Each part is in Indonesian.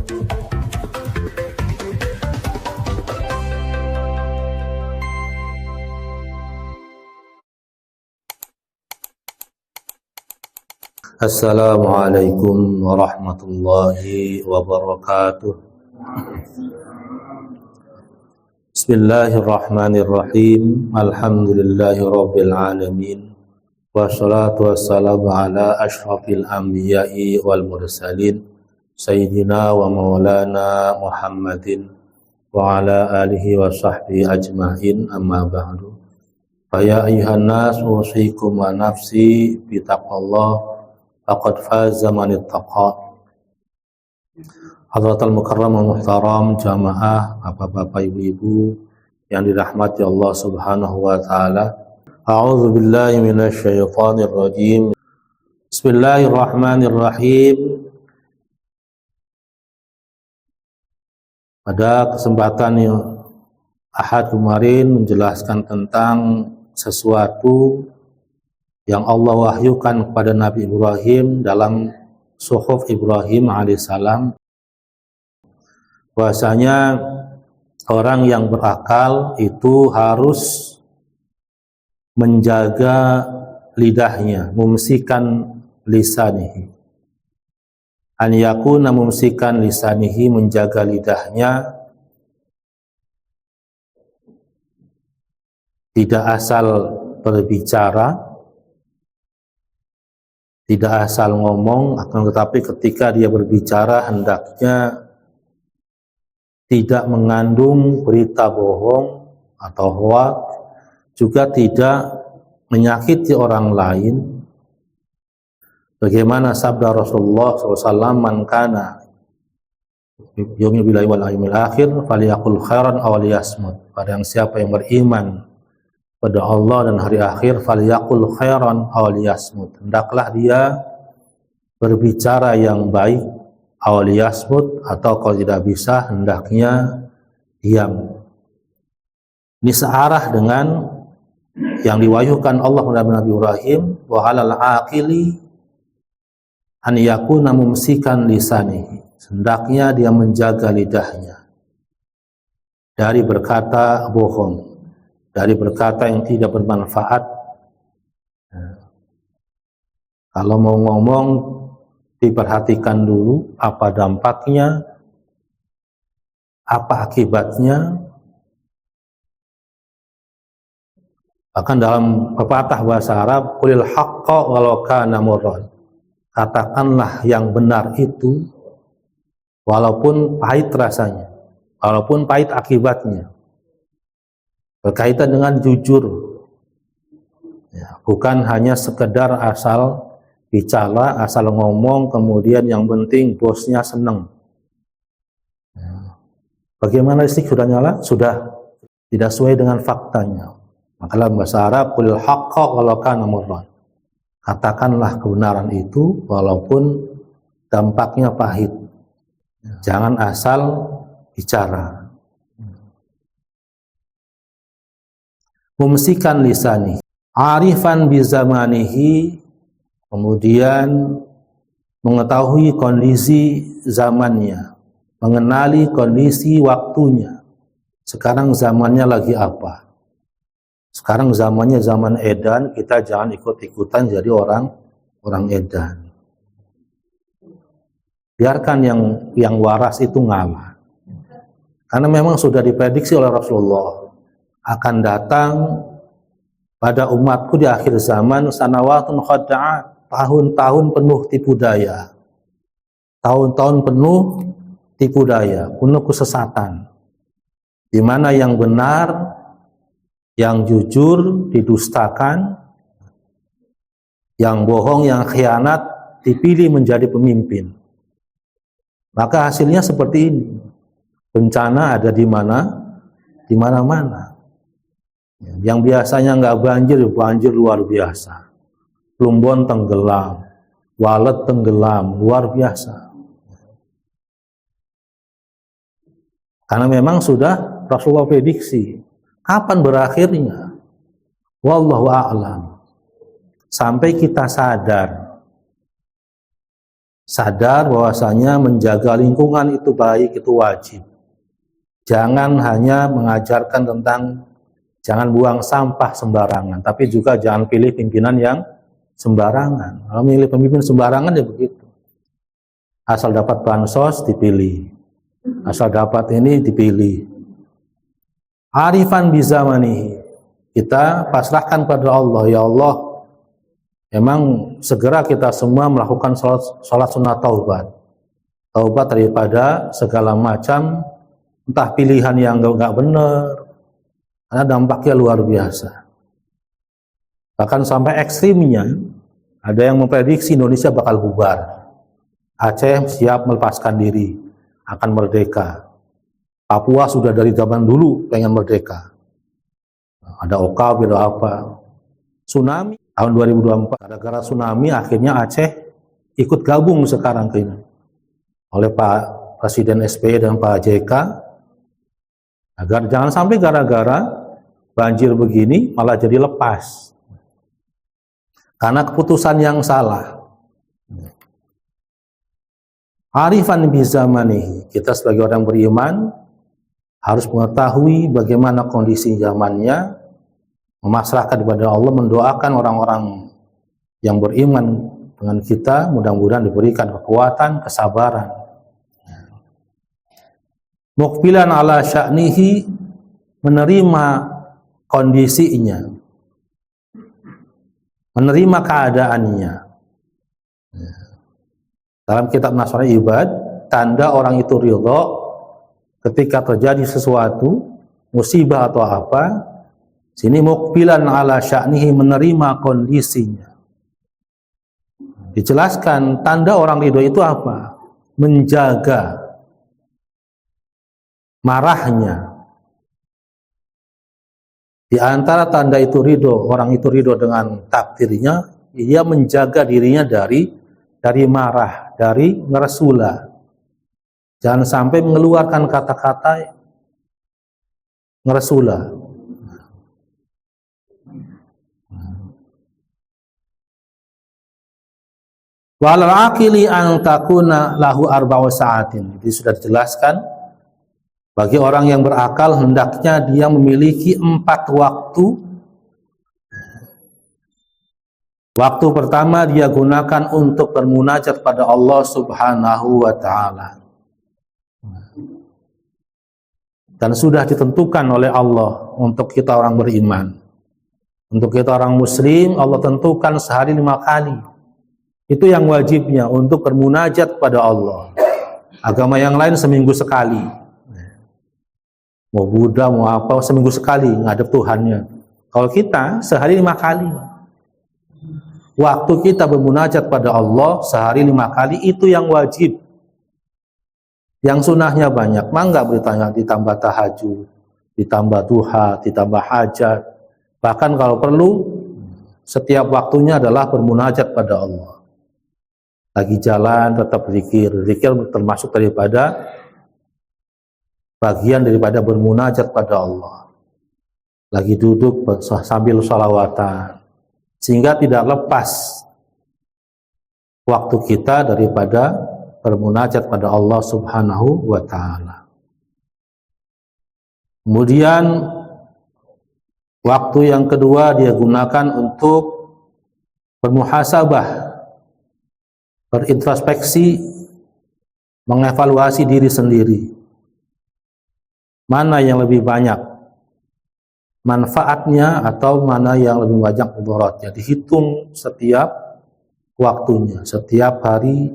Assalamualaikum warahmatullahi wabarakatuh. Bismillahirrahmanirrahim. Alhamdulillahi rabbil alamin. Wassalatu wassalamu ala ashrafil anbiya'i wal mursalin Sayyidina wa maulana Muhammadin wa ala alihi wa sahbihi ajma'in, amma ba'du. Faya ayuhan nas usikum wa nafsi bitaqwallah faqad faza man ittaqa. Hadratul mukarram wa muhtaram jamaah, bapak-bapak, ibu-ibu yang dirahmati Allah Subhanahu wa taala. A'udzu billahi minasyaitonir rajim. Bismillahirrahmanirrahim. Pada kesempatan yang Ahad kemarin menjelaskan tentang sesuatu yang Allah wahyukan kepada Nabi Ibrahim dalam Suhuf Ibrahim alaihissalam, bahwasanya orang yang berakal itu harus menjaga lidahnya, mumsikan lisanihi. An yakuna mumsikan lisanihi, menjaga lidahnya, tidak asal berbicara, tidak asal ngomong, akan tetapi ketika dia berbicara hendaknya tidak mengandung berita bohong atau hoak, juga tidak menyakiti orang lain. Bagaimana sabda Rasulullah SAW, man kana yu'minu billahi wal yawmil akhir falyaqul khairan aw liyasmut. Pada yang siapa yang beriman pada Allah dan hari akhir, falyaqul khairan aw liyasmut, hendaklah dia berbicara yang baik, aw liyasmut, atau kalau tidak bisa hendaknya diam. Ini searah dengan yang diwahyukan Allah kepada Nabi Ibrahim, wa 'alal aqili an yakuna mumsikan lisanihi, hendaknya dia menjaga lidahnya dari berkata bohong, dari berkata yang tidak bermanfaat. Kalau mau ngomong, diperhatikan dulu apa dampaknya, apa akibatnya. Bahkan dalam pepatah bahasa Arab, qulil haqqa walau kana murran, katakanlah yang benar itu walaupun pahit rasanya, walaupun pahit akibatnya. Berkaitan dengan jujur, ya, bukan hanya sekedar asal bicara, asal ngomong, kemudian yang penting bosnya senang. Ya. Bagaimana listrik sudah nyala? Sudah tidak sesuai dengan faktanya. Maka dalam bahasa Arab, qulil haqqa walau kana murran, katakanlah kebenaran itu walaupun dampaknya pahit. Jangan asal bicara. Mumsikan lisani, arifan bizamanihi, kemudian mengetahui kondisi zamannya, mengenali kondisi waktunya. Sekarang zamannya lagi apa? Sekarang zamannya zaman edan, kita jangan ikut-ikutan jadi orang edan. Biarkan yang waras itu ngalah. Karena memang sudah diprediksi oleh Rasulullah, akan datang pada umatku di akhir zaman sanawatun khadda'at, tahun-tahun penuh tipu daya, tahun-tahun penuh tipu daya, penuh kesesatan, di mana yang benar, yang jujur didustakan, yang bohong, yang khianat dipilih menjadi pemimpin. Maka hasilnya seperti ini. Bencana ada di mana? Di mana-mana. Yang biasanya nggak banjir, banjir luar biasa. Plumbon tenggelam, Walet tenggelam, luar biasa. Karena memang sudah Rasulullah prediksi. Kapan berakhirnya? Wallahu a'lam. Sampai kita sadar sadar bahwasanya menjaga lingkungan itu baik, itu wajib. Jangan hanya mengajarkan tentang jangan buang sampah sembarangan, tapi juga jangan pilih pimpinan yang sembarangan. Kalau milih pemimpin sembarangan ya begitu. Asal dapat bansos dipilih, asal dapat ini dipilih. Arifan bizamanihi, kita pasrahkan pada Allah. Ya Allah, memang segera kita semua melakukan sholat sunnah taubat daripada segala macam entah pilihan yang nggak benar, karena dampaknya luar biasa. Bahkan sampai ekstrimnya, ada yang memprediksi Indonesia bakal bubar. Aceh siap melepaskan diri, akan merdeka. Papua sudah dari zaman dulu pengen merdeka. Ada OKB, ada apa. Tsunami tahun 2024, gara-gara tsunami akhirnya Aceh ikut gabung sekarang ke ini oleh Pak Presiden SBY dan Pak JK, agar jangan sampai gara-gara banjir begini malah jadi lepas karena keputusan yang salah. Arifan bizamanihi, kita sebagai orang beriman harus mengetahui bagaimana kondisi zamannya, memasrahkan kepada Allah, mendoakan orang-orang yang beriman dengan kita, mudah-mudahan diberikan kekuatan, kesabaran. Muqbilan ala sya'nihi, menerima kondisinya, menerima keadaannya. Dalam kitab Nasrul Ibad, tanda orang itu ridho ketika terjadi sesuatu, musibah atau apa. Sini muqbilan ala sya'nihi, menerima kondisinya. Dijelaskan tanda orang ridho itu apa? Menjaga marahnya. Di antara tanda itu ridho, orang itu ridho dengan takdirnya, ia menjaga dirinya dari marah, dari ngeresula. Jangan sampai mengeluarkan kata-kata ngeresula. Walal aqili an takuna lahu arba'u sa'atin. Jadi sudah dijelaskan, bagi orang yang berakal hendaknya dia memiliki 4 waktu. Waktu pertama dia gunakan untuk bermunajat pada Allah Subhanahu wa ta'ala. Dan sudah ditentukan oleh Allah untuk kita orang beriman. Untuk kita orang muslim, Allah tentukan sehari 5 kali. Itu yang wajibnya untuk bermunajat pada Allah. Agama yang lain seminggu sekali. Mau Buddha, mau apa, seminggu sekali ngadep Tuhannya. Kalau kita sehari 5 kali. Waktu kita bermunajat pada Allah sehari 5 kali, itu yang wajib. Yang sunnahnya banyak, mangga beritanya ditambah tahajud, ditambah duha, ditambah hajat. Bahkan kalau perlu, setiap waktunya adalah bermunajat pada Allah. Lagi jalan tetap zikir. Zikir termasuk daripada bagian daripada bermunajat pada Allah. Lagi duduk sambil sholawatan, sehingga tidak lepas waktu kita daripada bermunajat pada Allah Subhanahu wa ta'ala. Kemudian waktu yang kedua dia gunakan untuk bermuhasabah, berintrospeksi, mengevaluasi diri sendiri. Mana yang lebih banyak manfaatnya atau mana yang lebih banyak mudaratnya. Dihitung setiap waktunya, setiap hari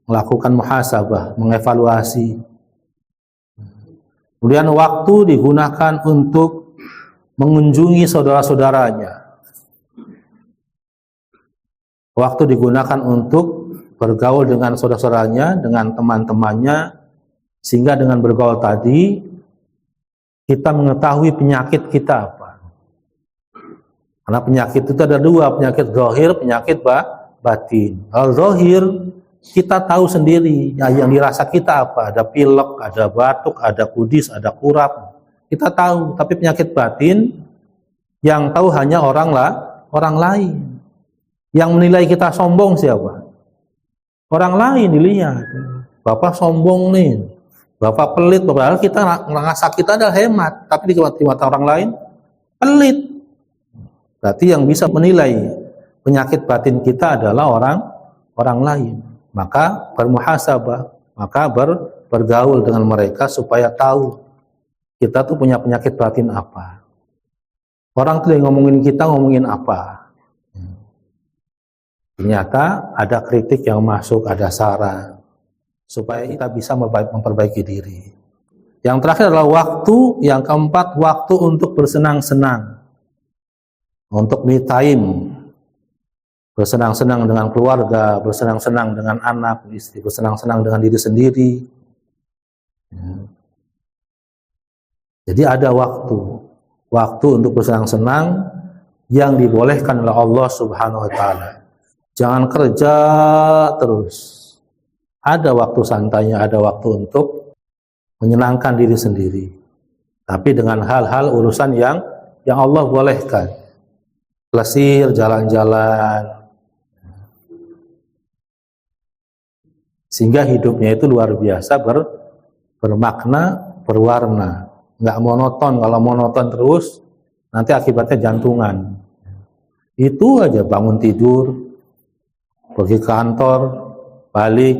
melakukan muhasabah, mengevaluasi. Kemudian waktu digunakan untuk mengunjungi saudara-saudaranya. Waktu digunakan untuk bergaul dengan saudara-saudaranya, dengan teman-temannya, sehingga dengan bergaul tadi kita mengetahui penyakit kita apa. Karena penyakit itu ada 2, penyakit zahir, penyakit batin. Kalau zahir kita tahu sendiri yang dirasa kita apa, ada pilek, ada batuk, ada kudis, ada kurap, kita tahu. Tapi penyakit batin yang tahu hanya orang lain. Yang menilai kita sombong siapa? Orang lain dilihat, Bapak sombong nih, Bapak pelit, padahal kita ngerasa kita adalah hemat, tapi di mata orang lain pelit. Berarti yang bisa menilai penyakit batin kita adalah orang lain. Maka bermuhasabah, maka bergaul dengan mereka supaya tahu kita tuh punya penyakit batin apa. Orang tuh yang ngomongin kita ngomongin apa. Ternyata ada kritik yang masuk, ada saran, supaya kita bisa memperbaiki diri. Yang terakhir adalah waktu, yang keempat waktu untuk bersenang-senang, untuk me time, bersenang-senang dengan keluarga, bersenang-senang dengan anak, istri, bersenang-senang dengan diri sendiri. Jadi ada waktu untuk bersenang-senang yang dibolehkan oleh Allah Subhanahu wa Ta'ala. Jangan kerja terus. Ada waktu santainya, ada waktu untuk menyenangkan diri sendiri. Tapi dengan hal-hal urusan yang Allah bolehkan. Plesir, jalan-jalan. Sehingga hidupnya itu luar biasa bermakna, berwarna. Nggak monoton. Kalau monoton terus, nanti akibatnya jantungan. Itu aja, bangun tidur, pergi ke kantor, balik,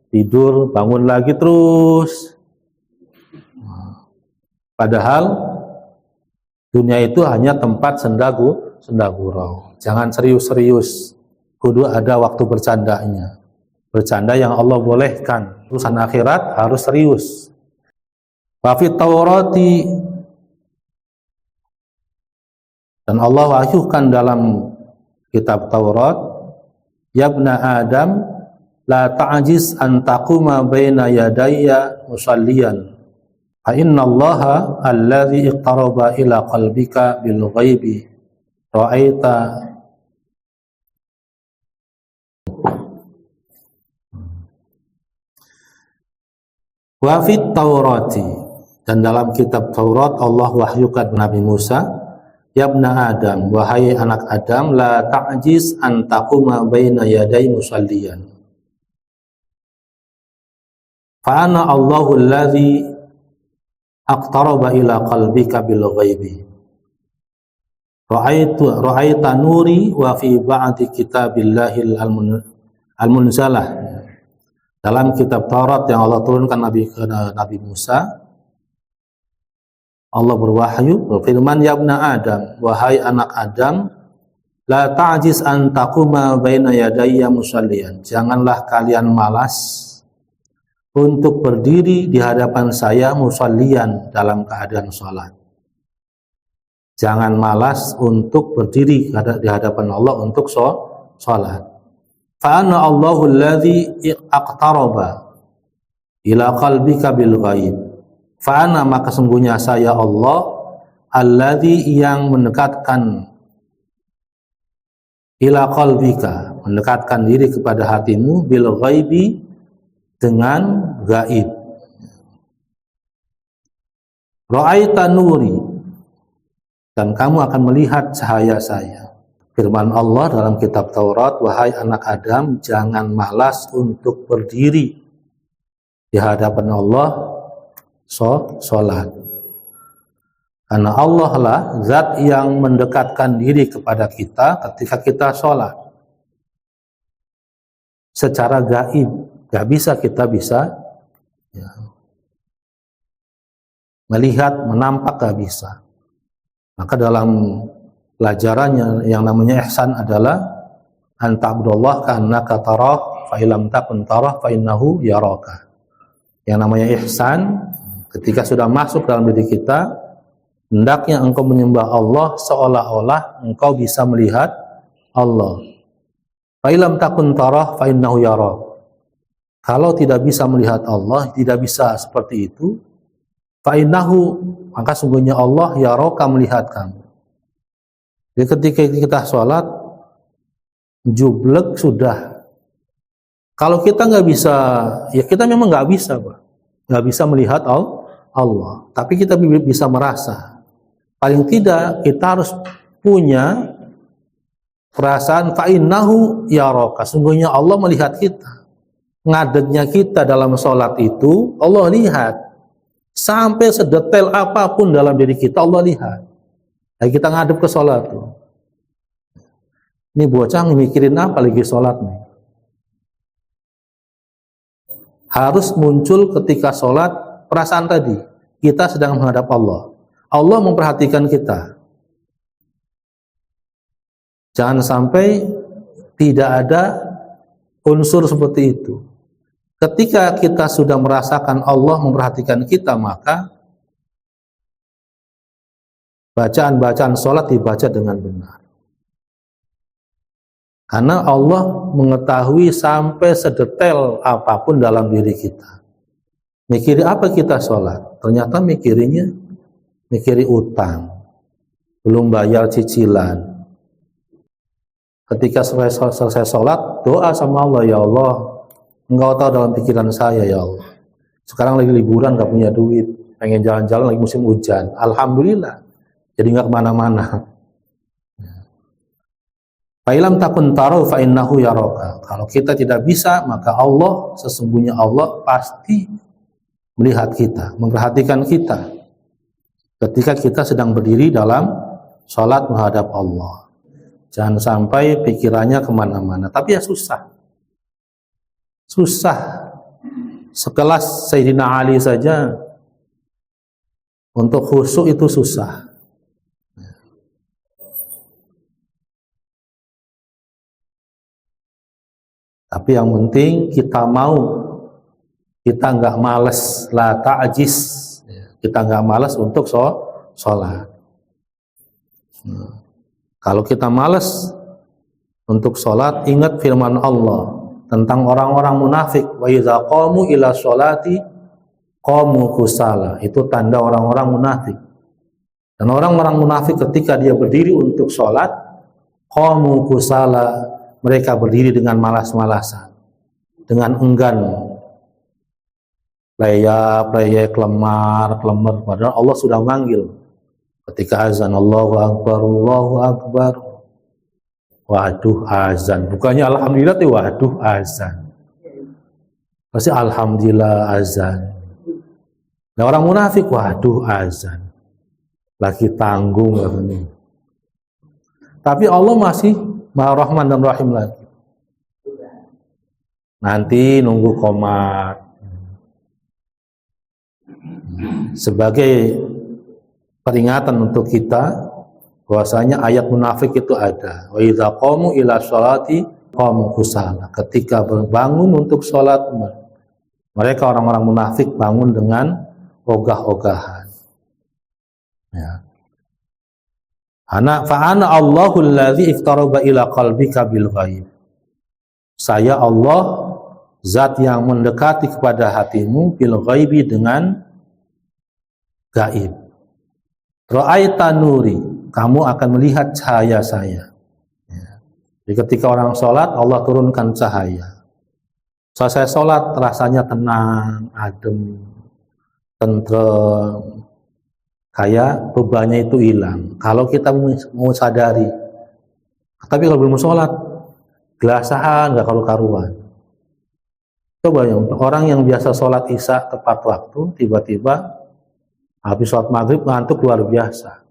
tidur, bangun lagi terus. Padahal dunia itu hanya tempat sendagurau. Jangan serius-serius. Kudu ada waktu bercandanya. Bercanda yang Allah bolehkan. Urusan akhirat harus serius. Wa fit Taurati, dan Allah wahyukan dalam kitab Taurat, ya ibna Adam, la ta'jiz an taquma baina yadayya musalliyan. Fa inna Allaha alladhi iqtaraba ila qalbika bil ghaibi ra'aita. Wa fit Taurati, dan dalam kitab Taurat Allah wahyukan Nabi Musa, ya ibna Adam, wahai anak Adam, la ta'jiz an taquma baina yaday musalliyan. Fa ana Allahu alladhi aqtaraba ila qalbika bil ghaibi. Ra'aita nuri wa fi ba'di kitabillahi al-munzalah. Dalam kitab Taurat yang Allah turunkan Nabi Musa, Allah berwahyu, berfirman, ya ibna Adam, wahai anak Adam, la ta'jiz an taquma baina yadayya musalliyan. Janganlah kalian malas untuk berdiri di hadapan saya musalliyan, dalam keadaan sholat. Jangan malas untuk berdiri di hadapan Allah untuk sholat. Fa ana Allahu alladhi aqtaraba ila qalbika bil ghaib. Fa'ana, maka sungguhnya saya Allah alladzi yang mendekatkan ila qalbika, mendekatkan diri kepada hatimu bil ghaibi, dengan gaib. Ra'aita nuri, dan kamu akan melihat cahaya saya. Firman Allah dalam kitab Taurat, wahai anak Adam, jangan malas untuk berdiri di hadapan Allah sholat. Karena Allah lah zat yang mendekatkan diri kepada kita ketika kita sholat secara gaib. Gak bisa kita melihat, menampak, gak bisa. Maka dalam pelajarannya yang namanya ihsan adalah anta'budallah ka'annaka tarah fa illam takun tarah fa innahu yaraka. Yang namanya ihsan, ketika sudah masuk dalam diri kita, hendaknya engkau menyembah Allah seolah-olah engkau bisa melihat Allah. Fa illam takun tarah fa innahu yarak. Kalau tidak bisa melihat Allah, tidak bisa seperti itu, fa innahu, maka sungguhnya Allah yaraka, melihat kamu. Jadi ketika kita sholat, jublek sudah. Kalau kita nggak bisa, ya kita memang nggak bisa, Pak. Nggak bisa melihat Allah. Tapi kita bisa merasa. Paling tidak kita harus punya perasaan fa'innahu yaraka. Sungguhnya Allah melihat kita. ngadegnya kita dalam sholat itu Allah lihat. Sampai sedetail apapun dalam diri kita Allah lihat. Nah, kita ngadep ke sholat tuh. Ini bocah mikirin apa lagi sholat nih? Harus muncul ketika sholat perasaan tadi. Kita sedang menghadap Allah. Allah memperhatikan kita. Jangan sampai tidak ada unsur seperti itu. Ketika kita sudah merasakan Allah memperhatikan kita, maka bacaan-bacaan sholat dibaca dengan benar. Karena Allah mengetahui sampai sedetail apapun dalam diri kita. Mikiri apa kita sholat? Ternyata mikiri utang, belum bayar cicilan. Ketika selesai sholat, doa sama Allah, ya Allah, Engkau tahu dalam pikiran saya, ya Allah. Sekarang lagi liburan, gak punya duit, pengen jalan-jalan lagi musim hujan. Alhamdulillah, jadi gak kemana-mana. Fa'ilam takun taruh fa'innahu yaraka. Kalau kita tidak bisa, maka Allah, sesungguhnya Allah pasti melihat kita, memperhatikan kita. Ketika kita sedang berdiri dalam sholat menghadap Allah. Jangan sampai pikirannya kemana-mana. Tapi ya susah. Susah. Sekelas Sayyidina Ali saja untuk khusyuk itu susah. Tapi yang penting kita mau, kita nggak males, la ta'jiz, kita nggak males untuk sholat. Kalau kita males untuk sholat, ingat firman Allah tentang orang-orang munafik, wa idza qamu ila sholati qamu kusala. Itu tanda orang-orang munafik. Dan orang-orang munafik ketika dia berdiri untuk sholat, qamu kusala, mereka berdiri dengan malas-malasan, dengan enggan, layap, kelemar, padahal Allah sudah manggil. Ketika azan, Allahu Akbar, waduh azan, bukannya alhamdulillah, tapi waduh azan. Pasti alhamdulillah azan. Nah, orang munafik, waduh azan, lagi tanggung ini. Tapi Allah masih Maha Rahman dan Rahim lagi. Nanti nunggu qomat. Sebagai peringatan untuk kita bahwasanya ayat munafik itu ada. Wa idza qamu ila sholati qamu kusala. Ketika bangun untuk sholat, mereka orang-orang munafik bangun dengan ogah-ogahan. Ya. Fa'ana Allahul ladzi iftaraba ila qalbika bil ghaib. Saya Allah, zat yang mendekati kepada hatimu bil ghaibi, dengan gaib. Ra'aita nuri, kamu akan melihat cahaya saya. Ya. Jadi ketika orang sholat, Allah turunkan cahaya. Selesai sholat rasanya tenang, adem, tentrem, kayak bebannya itu hilang. Kalau kita mau sadari, tapi kalau belum sholat, gelasahan, gak karu-karuan. Coba ya, orang yang biasa sholat isya tepat waktu, tiba-tiba habis sholat maghrib ngantuk luar biasa.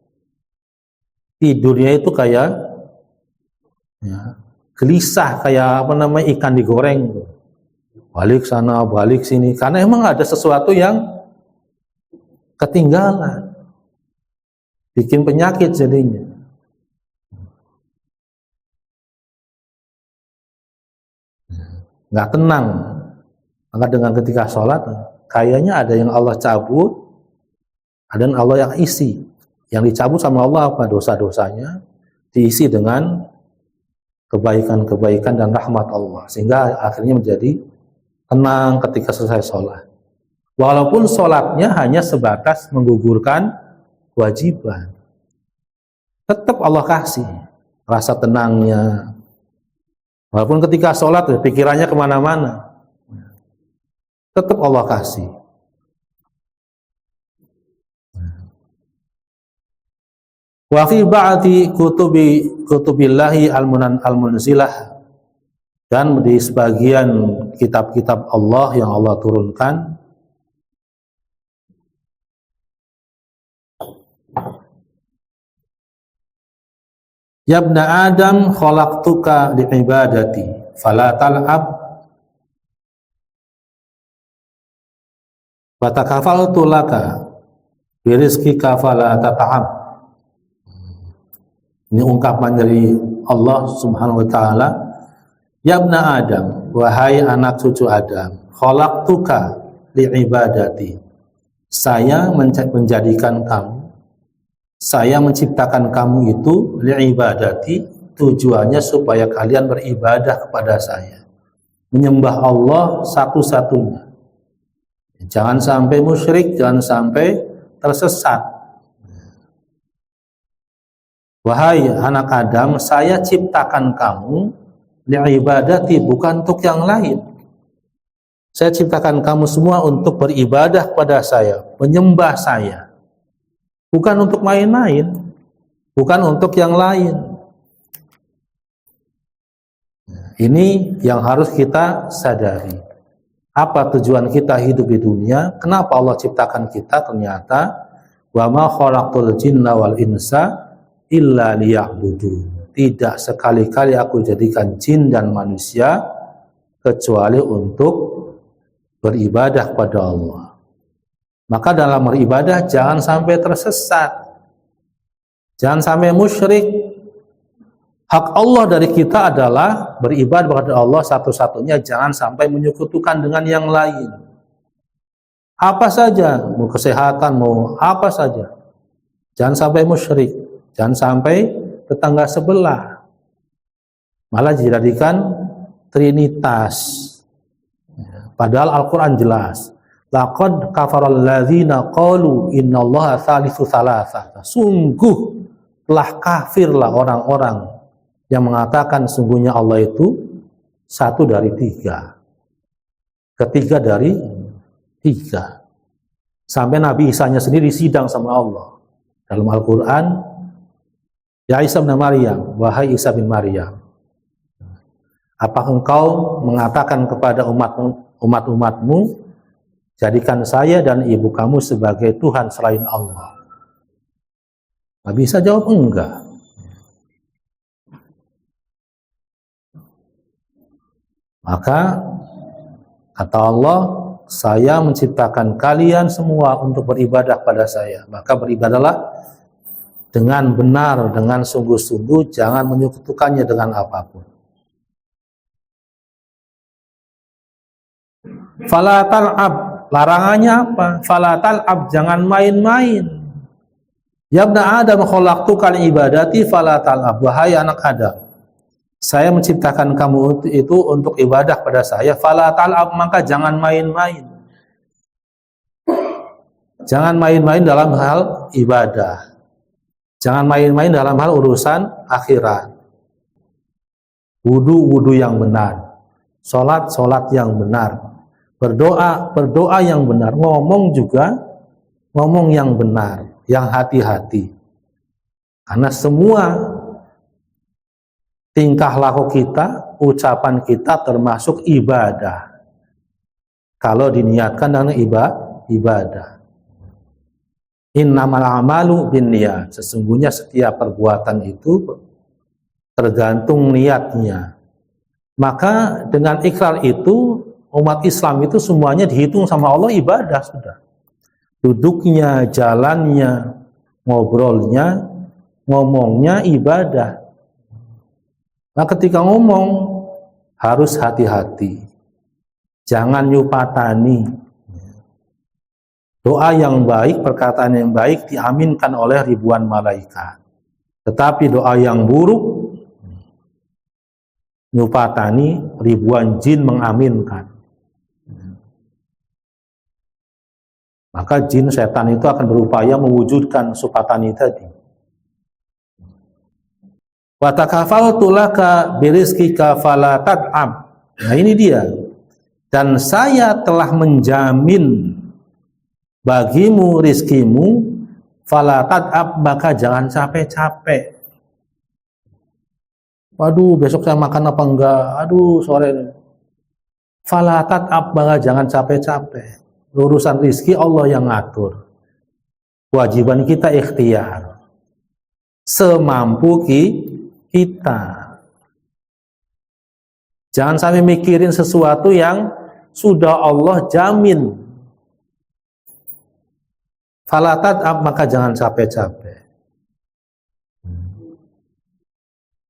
Tidurnya itu kayak ya, gelisah, kayak ikan digoreng. Balik sana, balik sini. Karena emang ada sesuatu yang ketinggalan. Bikin penyakit jadinya. Nggak tenang. Maka dengan ketika sholat, kayaknya ada yang Allah cabut, ada yang Allah yang isi. Yang dicabut sama Allah apa? Dosa-dosanya diisi dengan kebaikan-kebaikan dan rahmat Allah. Sehingga akhirnya menjadi tenang ketika selesai sholat. Walaupun sholatnya hanya sebatas menggugurkan kewajiban, tetap Allah kasih rasa tenangnya. Walaupun ketika sholat pikirannya kemana-mana, tetap Allah kasih. Wa fi ba'di kutubillahi al-munzilah Dan di sebagian kitab-kitab Allah yang Allah turunkan, ya ibna Adam khalaqtuka li'ibadati fala tal'ab wa takafaltu laka birizqika fala tata'ab. Ini ungkapan dari Allah Subhanahu wa taala, ya ibna Adam, wahai anak cucu Adam, khalaqtuka li'ibadati, saya menjadikan kamu, saya menciptakan kamu itu li'ibadati, tujuannya supaya kalian beribadah kepada saya, menyembah Allah satu-satunya. Jangan sampai musyrik, jangan sampai tersesat. Wahai anak Adam, saya ciptakan kamu li'ibadati, bukan untuk yang lain. Saya ciptakan kamu semua untuk beribadah kepada saya, menyembah saya. Bukan untuk main-main, bukan untuk yang lain. Ini yang harus kita sadari. Apa tujuan kita hidup di dunia? Kenapa Allah ciptakan kita? Ternyata wa ma khalaqtul jinna wal insa illa liya'budun. Tidak sekali-kali aku jadikan jin dan manusia kecuali untuk beribadah kepada Allah. Maka dalam beribadah jangan sampai tersesat, jangan sampai musyrik. Hak Allah dari kita adalah beribadah kepada Allah satu-satunya, jangan sampai menyekutukan dengan yang lain. Apa saja, mau kesehatan, mau apa saja, jangan sampai musyrik, jangan sampai tetangga sebelah, malah dijadikan trinitas. Padahal Al-Quran jelas, laqad kafaral ladzina qalu innallaha tsalitsu tsalatsa. Sungguh telah kafirlah orang-orang yang mengatakan sungguhnya Allah itu satu dari tiga, ketiga dari tiga. Sampai Nabi Isa-nya sendiri sidang sama Allah dalam Al-Quran, ya Isa bin Maryam, wahai Isa bin Maryam, apa engkau mengatakan kepada umat-umatmu, jadikan saya dan ibu kamu sebagai Tuhan selain Allah? Nabi Isa jawab enggak. Maka kata Allah, saya menciptakan kalian semua untuk beribadah pada saya. Maka beribadahlah dengan benar, dengan sungguh-sungguh, jangan menyekutukannya dengan apapun. Fala tal'ab, larangannya apa? Fala tal'ab, jangan main-main. Ya ibna Adam khalaqtuka li'ibadati fala tal'ab, wahai anak Adam, saya menciptakan kamu itu untuk ibadah pada saya, fala tal'ab, maka jangan main-main. Jangan main-main dalam hal ibadah. Jangan main-main dalam hal urusan akhirat. Wudu yang benar, sholat yang benar, berdoa yang benar, ngomong juga ngomong yang benar, yang hati-hati. Karena semua tingkah laku kita, ucapan kita termasuk ibadah. Kalau diniatkan dengan ibadah. Innamal a'malu binniyat. Sesungguhnya setiap perbuatan itu tergantung niatnya. Maka dengan ikrar itu, umat Islam itu semuanya dihitung sama Allah ibadah sudah. Duduknya, jalannya, ngobrolnya, ngomongnya ibadah. Nah, ketika ngomong harus hati-hati, jangan nyupatani. Doa yang baik, perkataan yang baik diaminkan oleh ribuan malaikat. Tetapi doa yang buruk, nyupatani, ribuan jin mengaminkan. Maka jin setan itu akan berupaya mewujudkan supatani tadi. Wa takafaltu laka birizqika fala tad'ab. Nah, ini dia. Dan saya telah menjamin bagimu rizkimu, fala tad'ab, maka jangan capek-capek. Waduh, besok saya makan apa enggak? Aduh, sore ini. Falatat abbaga, jangan capek-capek. Urusan rizki Allah yang ngatur. Kewajiban kita ikhtiar. Semampu kita. Jangan sampai mikirin sesuatu yang sudah Allah jamin. Falatat maka jangan capek-capek.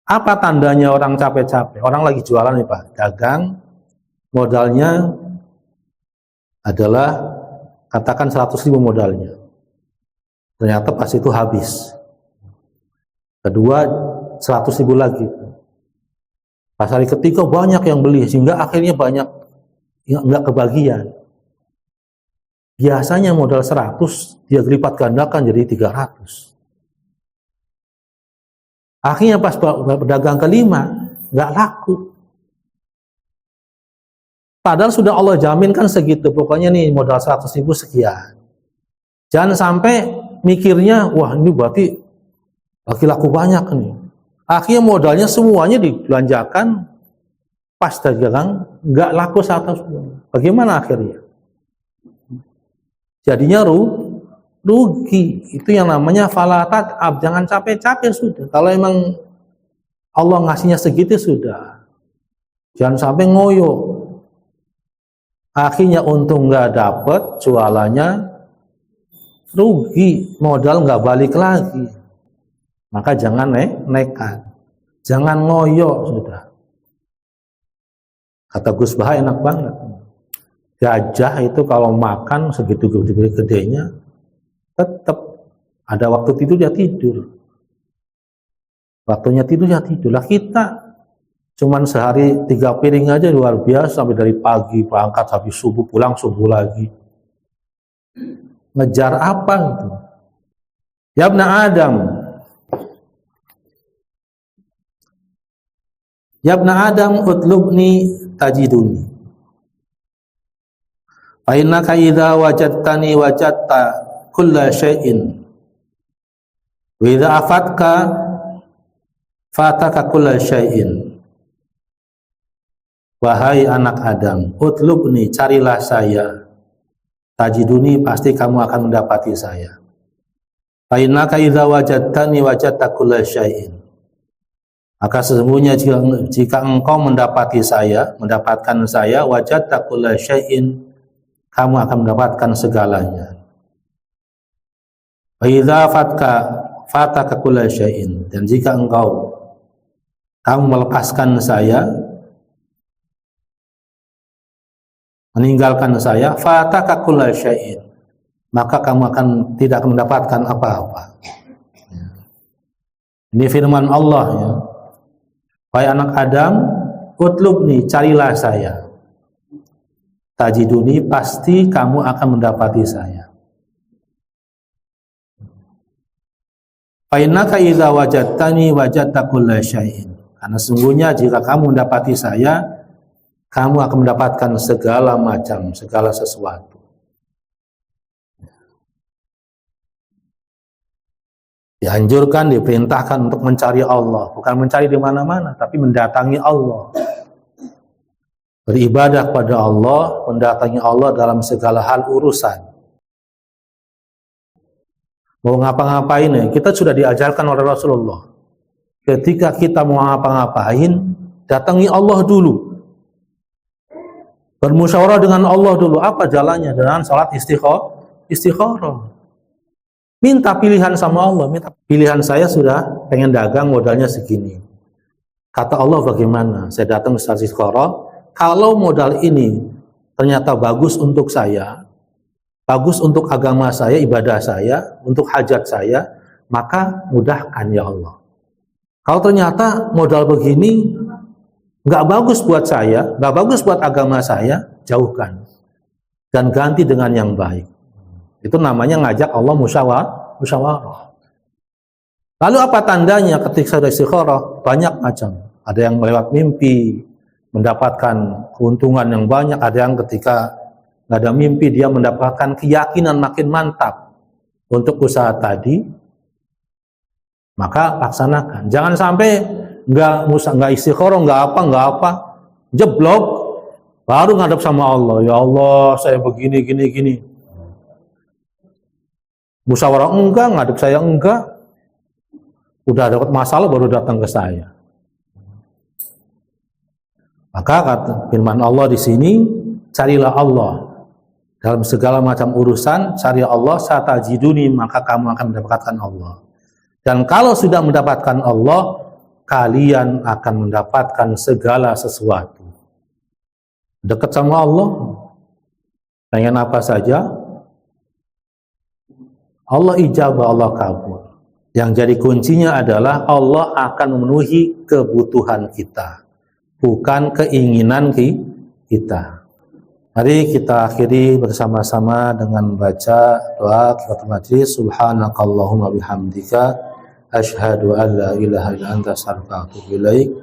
Apa tandanya orang capek-capek? Orang lagi jualan nih Pak, dagang, modalnya adalah katakan 100.000 modalnya. Ternyata pas itu habis. Kedua 100.000 lagi. Pas hari ketiga banyak yang beli sehingga akhirnya banyak yang enggak kebagian. Biasanya modal 100 dia lipat gandakan jadi 300. Akhirnya pas pedagang kelima nggak laku. Padahal sudah Allah jaminkan segitu. Pokoknya nih modal 100.000 sekian. Jangan sampai mikirnya wah ini berarti lagi laku banyak nih. Akhirnya modalnya semuanya dibelanjakan pas dagang nggak laku 100. Bagaimana akhirnya? Jadinya rugi. Itu yang namanya falatat ab. Jangan capek-capek sudah. Kalau emang Allah ngasihnya segitu sudah. Jangan sampai ngoyo. Akhirnya untung nggak dapet, jualannya rugi, modal nggak balik lagi. Maka jangan nekat. Jangan ngoyo sudah. Kata Gus Baha enak banget. Gajah itu kalau makan segitu gedenya tetap ada waktu tidur dia tidur. Waktunya tidur ya tidur. Lah kita cuman sehari 3 piring aja luar biasa, sampai dari pagi berangkat sampai subuh pulang subuh lagi. Ngejar apa gitu? Ya Ibn Adam. Ya Ibn Adam utlubni tajiduni. Fa innaka idza wajadtani wajadta kulla syai'in. Wa idza afatka fataka kulla syai'in. Wahai anak Adam, utlubni, carilah saya. Tajiduni, pasti kamu akan mendapati saya. Fa innaka idza wajadtani wajadta kulla syai'in. Maka sesungguhnya jika engkau mendapati saya, mendapatkan saya, wajadta kulla syai'in, kamu akan mendapatkan segalanya. Wa idza fataka kulla syai'in, dan jika kamu melepaskan saya, meninggalkan saya, fataka kulla syai'in, maka kamu tidak akan mendapatkan apa-apa. Ini firman Allah ya. Wahai anak Adam, utlubni, carilah saya. Tajiduni, pasti kamu akan mendapati saya. Fa innaka idza wajadtani wajadta kulla syai'in. Karena sungguhnya jika kamu mendapati saya, kamu akan mendapatkan segala macam, segala sesuatu. Dianjurkan, diperintahkan untuk mencari Allah, bukan mencari di mana-mana, tapi mendatangi Allah. Beribadah kepada Allah, mendatangi Allah dalam segala hal urusan. Mau ngapa-ngapain ya, kita sudah diajarkan oleh Rasulullah. Ketika kita mau ngapa-ngapain, datangi Allah dulu. Bermusyawarah dengan Allah dulu. Apa jalannya? Dengan salat istikharah. Minta pilihan sama Allah. Minta pilihan, saya sudah pengen dagang modalnya segini. Kata Allah bagaimana? Saya datang ke salat istikharah. Kalau modal ini ternyata bagus untuk saya, bagus untuk agama saya, ibadah saya, untuk hajat saya, maka mudahkan ya Allah. Kalau ternyata modal begini nggak bagus buat saya, nggak bagus buat agama saya, jauhkan dan ganti dengan yang baik. Itu namanya ngajak Allah musyawarah. Lalu apa tandanya ketika sudah istikharah? Banyak macam. Ada yang lewat mimpi mendapatkan keuntungan yang banyak, ada yang ketika nggak ada mimpi dia mendapatkan keyakinan makin mantap untuk usaha tadi. Maka laksanakan. Jangan sampai nggak istikharah, nggak apa, jeblok, baru ngadep sama Allah. Ya Allah, saya begini, gini. Musyawarah enggak, ngadep saya enggak. Udah dapat masalah baru datang ke saya. Maka kata firman Allah di sini, carilah Allah dalam segala macam urusan, cari Allah, satajiduni, maka kamu akan mendapatkan Allah. Dan kalau sudah mendapatkan Allah, kalian akan mendapatkan segala sesuatu. Dekat sama Allah, pengen apa saja, Allah ijabah, Allah kabul. Yang jadi kuncinya adalah Allah akan memenuhi kebutuhan kita, bukan keinginan kita. Mari kita akhiri bersama-sama dengan membaca doa kifaratul majlis. Subhanakallahumma bihamdika asyhadu an la ilaha illa anta astaghfiruka wa atubu ilaik.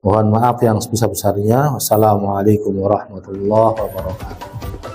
Mohon maaf yang sebesar-besarnya. Wassalamualaikum warahmatullahi wabarakatuh.